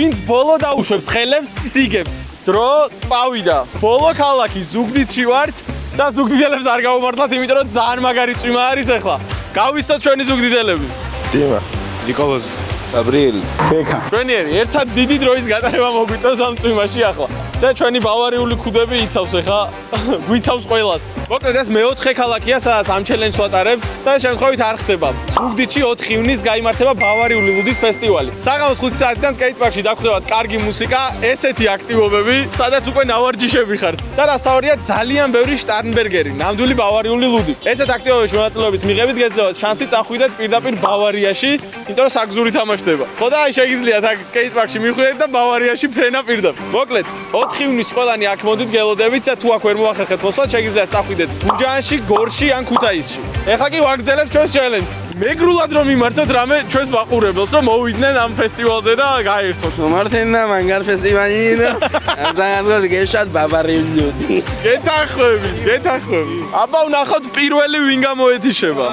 ვინც ბოლო დაუშვებს ხელებს, სიგებს. დრო წავიდა. ბოლო ქალაქი ზუგდიდში ვართ და ზუგდიდელებს არ გავუმართლათ, იმიტომ რომ ძალიან მაგარი წვიმა არის ახლა. გავისწოთ ჩვენი ზუგდიდელები. დიმა, ნიკოლოზი, გაბრიელი, ბექა. ჩვენიერი ერთად დიდი დროის გატარება მოგვიწევს ამ წვიმაში ახლა. ეს ჩვენი ბავარიული ქუდები იცავს ახლა. გვიცავს ყველას. მოკლედ ეს მეოთხე ქალაქია, სადაც ამ ჩელენჯს ვატარებთ და ეს შემთხვევით არ ხდება. ზუგდიდში 4 ივნისს გაიმართება ბავარიული ლუდის ფესტივალი. საღამოს 5 საათიდან სკეიტპარკში დაგვხვდებათ კარგი მუსიკა, ესეთი აქტივობები, სადაც უკვე ნავარჯიშები ხართ. და რასთავარია ძალიან ბევრი შტარნბერგერი, ნამდვილი ბავარიული ლუდი. ესეთ აქტივობებში მონაწილეობის მიღებით გეძლევათ შანსი წახვიდეთ პირდაპირ ბავარიაში, იმიტომ რომ საგზური თამაშდება. ხო და აი შეგიძლიათ აქ სკეიტპარკში მიხვიდეთ და ბავარიაში ფრენა პირდაპირ. მოკლედ 4 ივნისს ყველანი აქ მოდით გელოდებით და თუ აქ ვერ მოახერხეთ მოსვლა, შეგიძლიათ წახვიდეთ გურჯაანში, გორში ან ქუთაისში. ეხლა კი ვაგრძელებთ ჩვენს ჩელენჯს. მეგრულად რომ მიმართოთ რამე ჩვენს მაყურებელს, რომ მოვიდნენ ამ ფესტივალზე და გაერთოთ. მომართენდა მანგარ ფესტივალიდან. ძალიან გორ გეშად ბავარიული. გეთახვები. აბა ვნახოთ პირველი ვინ გამოეთიშება.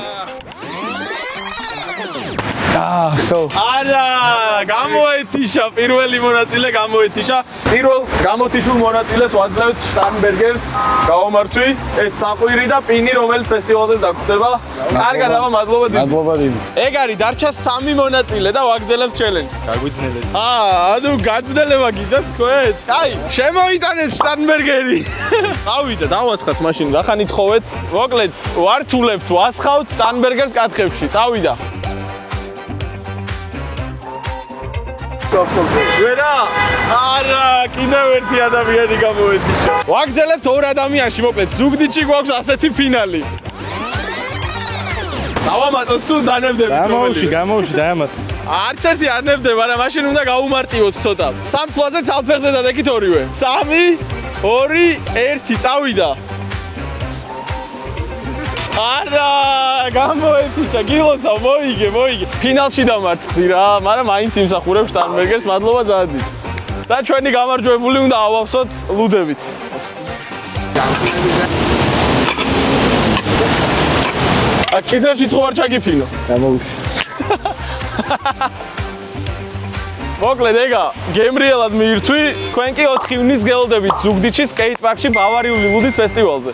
არა, გამოეთიშა, პირველი მონაწილე გამოეთიშა. პირველ გამოთიშულ მონაწილეს ვაძლევთ შტარნბერგერს. გავამართვი, ეს საყვირი და პინი, რომელიც ფესტივალზეც დაგვხვდება. კარგად, აბა, მადლობა დიდი. მადლობა დიდი. ეგ არის, დარჩა 3 მონაწილე და ვაგრძელებთ ჩელენჯს. გაგვიძნელეთ. ანუ გაძნელება გინდათ თქვენს? აი, შემოიტანეთ შტარნბერგერი. გავიდა, დავასხათ მაშინ, რახან ითხოვეთ? მოკლედ, ვართულებთ, ვასხავთ შტარნბერგერს კათხებში. წავიდა. ვერა? არა, კიდევ ერთი ადამიანი გამოეთიშა. ვაგრძელებთ 2 ადამიანში, მოკლედ, ზუგდიდში გვაქვს ასეთი ფინალი. დავამატოთ თუ დანებდებით? გამოვში, დაამატე. არც ერთი არ ნებდება, მაგრამ მაშინ უნდა გაუმარტივოთ ცოტა. 3 ფლაზე ცალფეხზე დადეკით ორივე. 3, 2, 1, წავიდა. არა, გამოეთიშა, გილოცავ, მოიგე. ფინალში დამარცხდი რა, მაგრამ მაინც იმსახურებ შტარნბერგერს, მადლობა ძალიან დიდი. და ჩვენი გამარჯვებული უნდა ავავსოთ ლუდებით. კიზერში ცხოვარ ჩაგიფინო. გამოვში. მოკლედ ეგა, გემრიელად მიირთვი, თქვენ კი 4 ივნისს გელოდებით ზუგდიდში სკეიტპარკში ბავარიული ლუდის ფესტივალზე.